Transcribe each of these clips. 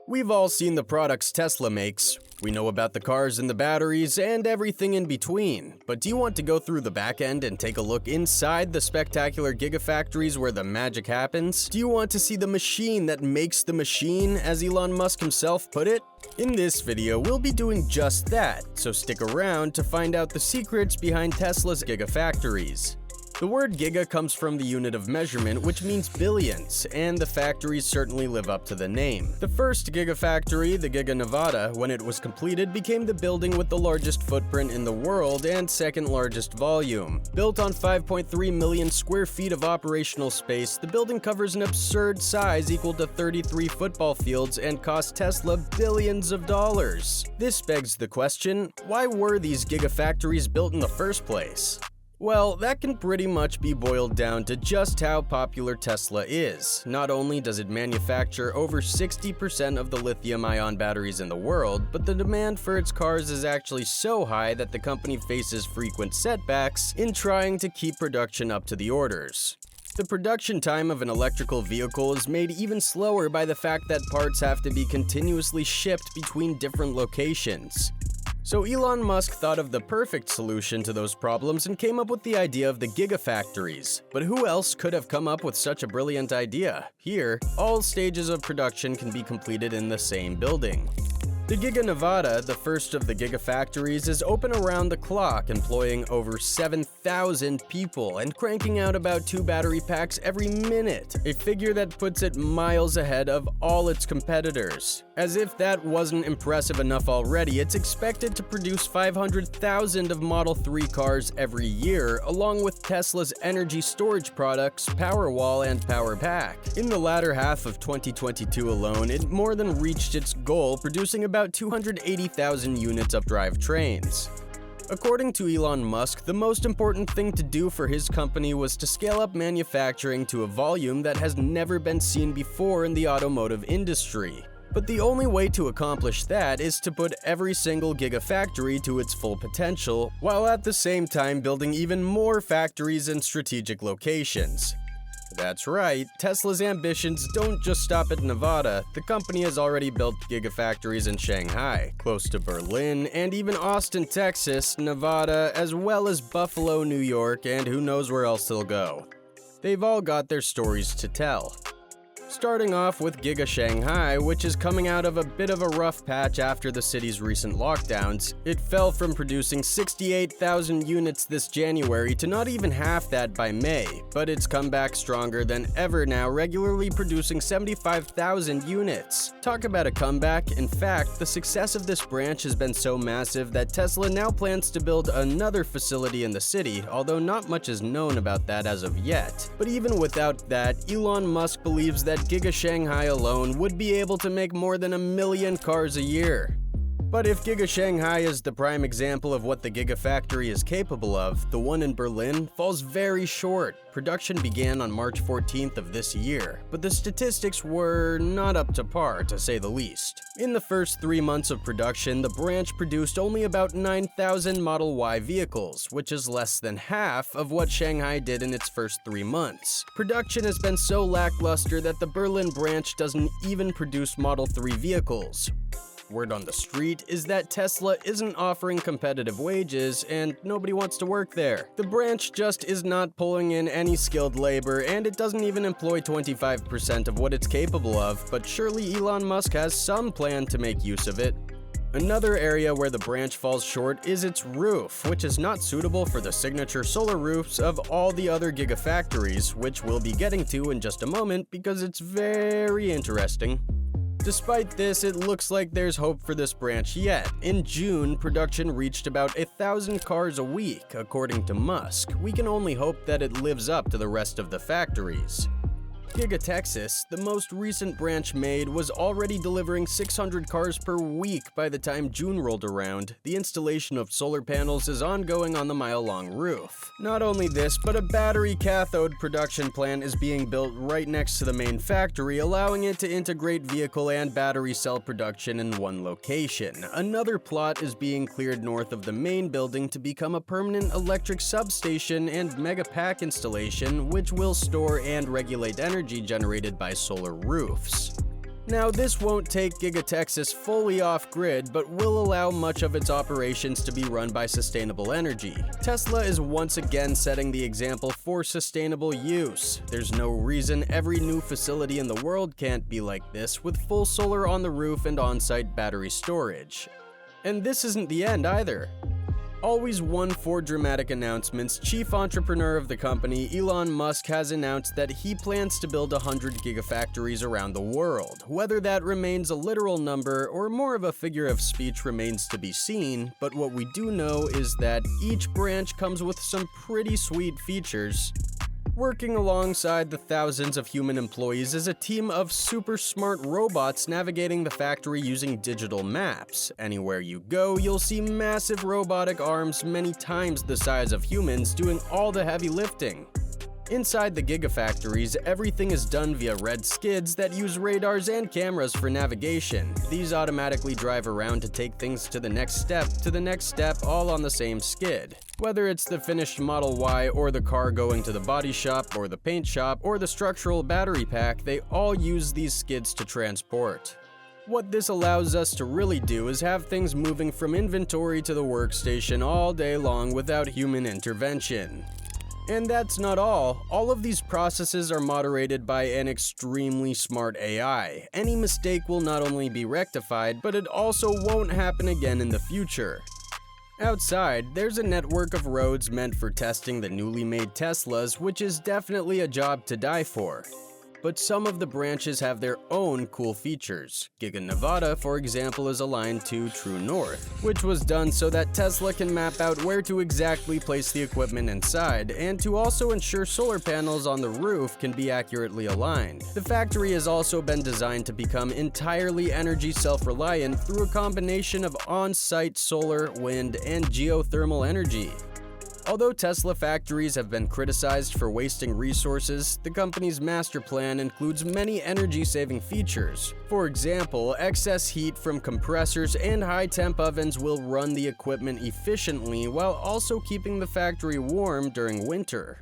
We've all seen the products Tesla makes. We know about the cars and the batteries and everything in between. But do you want to go through the back end and take a look inside the spectacular gigafactories where the magic happens? Do you want to see the machine that makes the machine, as Elon Musk himself put it? In this video, we'll be doing just that, so stick around to find out the secrets behind Tesla's gigafactories. The word giga comes from the unit of measurement, which means billions, and the factories certainly live up to the name. The first gigafactory, the Giga Nevada, when it was completed, became the building with the largest footprint in the world and second largest volume. Built on 5.3 million square feet of operational space, the building covers an absurd size equal to 33 football fields and cost Tesla billions of dollars. This begs the question, why were these gigafactories built in the first place? Well, that can pretty much be boiled down to just how popular Tesla is. Not only does it manufacture over 60% of the lithium-ion batteries in the world, but the demand for its cars is actually so high that the company faces frequent setbacks in trying to keep production up to the orders. The production time of an electrical vehicle is made even slower by the fact that parts have to be continuously shipped between different locations. So Elon Musk thought of the perfect solution to those problems and came up with the idea of the gigafactories. But who else could have come up with such a brilliant idea? Here, all stages of production can be completed in the same building. The Giga Nevada, the first of the gigafactories, is open around the clock, employing over 7,000 people and cranking out about 2 battery packs every minute, a figure that puts it miles ahead of all its competitors. As if that wasn't impressive enough already, it's expected to produce 500,000 of Model 3 cars every year, along with Tesla's energy storage products, Powerwall and Powerpack. In the latter half of 2022 alone, it more than reached its goal, producing about 280,000 units of drivetrains. According to Elon Musk, the most important thing to do for his company was to scale up manufacturing to a volume that has never been seen before in the automotive industry. But the only way to accomplish that is to put every single gigafactory to its full potential, while at the same time building even more factories in strategic locations. That's right, Tesla's ambitions don't just stop at Nevada. The company has already built gigafactories in Shanghai, close to Berlin, and even Austin, Texas, Nevada, as well as Buffalo, New York, and who knows where else they'll go. They've all got their stories to tell. Starting off with Giga Shanghai, which is coming out of a bit of a rough patch after the city's recent lockdowns. It fell from producing 68,000 units this January to not even half that by May, but it's come back stronger than ever now, regularly producing 75,000 units. Talk about a comeback. In fact, the success of this branch has been so massive that Tesla now plans to build another facility in the city, although not much is known about that as of yet. But even without that, Elon Musk believes that Giga Shanghai alone would be able to make more than 1 million cars a year. But if Giga Shanghai is the prime example of what the Gigafactory is capable of, the one in Berlin falls very short. Production began on March 14th of this year, but the statistics were not up to par, to say the least. In the first 3 months of production, the branch produced only about 9,000 Model Y vehicles, which is less than half of what Shanghai did in its first 3 months. Production has been so lackluster that the Berlin branch doesn't even produce Model 3 vehicles. Word on the street is that Tesla isn't offering competitive wages and nobody wants to work there. The branch just is not pulling in any skilled labor, and it doesn't even employ 25% of what it's capable of, but surely Elon Musk has some plan to make use of it. Another area where the branch falls short is its roof, which is not suitable for the signature solar roofs of all the other gigafactories, which we'll be getting to in just a moment because it's very interesting. Despite this, it looks like there's hope for this branch yet. In June, production reached about 1,000 cars a week, according to Musk. We can only hope that it lives up to the rest of the factories. Giga Texas, the most recent branch made, was already delivering 600 cars per week by the time June rolled around. The installation of solar panels is ongoing on the mile-long roof. Not only this, but a battery cathode production plant is being built right next to the main factory, allowing it to integrate vehicle and battery cell production in one location. Another plot is being cleared north of the main building to become a permanent electric substation and mega pack installation, which will store and regulate energy generated by solar roofs. Now, this won't take Gigatexas fully off-grid, but will allow much of its operations to be run by sustainable energy. Tesla is once again setting the example for sustainable use. There's no reason every new facility in the world can't be like this, with full solar on the roof and on-site battery storage. And this isn't the end either. Always one for dramatic announcements, chief entrepreneur of the company, Elon Musk, has announced that he plans to build 100 gigafactories around the world. Whether that remains a literal number or more of a figure of speech remains to be seen, but what we do know is that each branch comes with some pretty sweet features. Working alongside the thousands of human employees is a team of super smart robots navigating the factory using digital maps. Anywhere you go, you'll see massive robotic arms many times the size of humans doing all the heavy lifting. Inside the gigafactories, everything is done via red skids that use radars and cameras for navigation. These automatically drive around to take things to the next step, all on the same skid. Whether it's the finished Model Y or the car going to the body shop or the paint shop or the structural battery pack, they all use these skids to transport. What this allows us to really do is have things moving from inventory to the workstation all day long without human intervention. And that's not all. All of these processes are moderated by an extremely smart AI. Any mistake will not only be rectified, but it also won't happen again in the future. Outside, there's a network of roads meant for testing the newly made Teslas, which is definitely a job to die for. But some of the branches have their own cool features. Giga Nevada, for example, is aligned to True North, which was done so that Tesla can map out where to exactly place the equipment inside, and to also ensure solar panels on the roof can be accurately aligned. The factory has also been designed to become entirely energy self-reliant through a combination of on-site solar, wind, and geothermal energy. Although Tesla factories have been criticized for wasting resources, the company's master plan includes many energy-saving features. For example, excess heat from compressors and high-temp ovens will run the equipment efficiently while also keeping the factory warm during winter.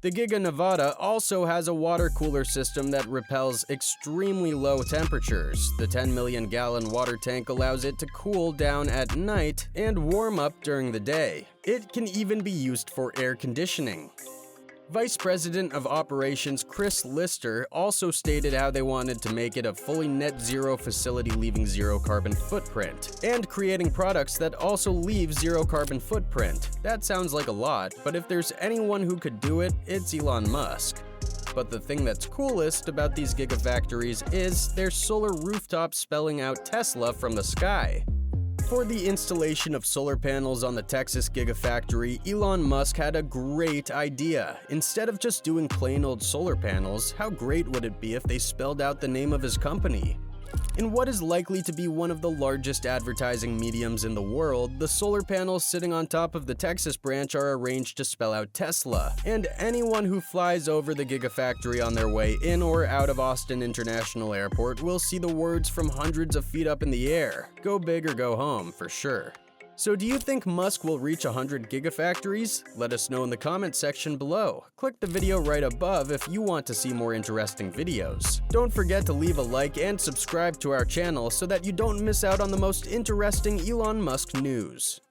The Giga Nevada also has a water cooler system that repels extremely low temperatures. The 10 million gallon water tank allows it to cool down at night and warm up during the day. It can even be used for air conditioning. Vice President of Operations Chris Lister also stated how they wanted to make it a fully net zero facility leaving zero carbon footprint, and creating products that also leave zero carbon footprint. That sounds like a lot, but if there's anyone who could do it, it's Elon Musk. But the thing that's coolest about these gigafactories is their solar rooftops spelling out Tesla from the sky. For the installation of solar panels on the Texas Gigafactory, Elon Musk had a great idea. Instead of just doing plain old solar panels, how great would it be if they spelled out the name of his company? In what is likely to be one of the largest advertising mediums in the world, the solar panels sitting on top of the Texas branch are arranged to spell out Tesla, and anyone who flies over the Gigafactory on their way in or out of Austin International Airport will see the words from hundreds of feet up in the air. Go big or go home, for sure. So do you think Musk will reach 100 gigafactories? Let us know in the comment section below. Click the video right above if you want to see more interesting videos. Don't forget to leave a like and subscribe to our channel so that you don't miss out on the most interesting Elon Musk news.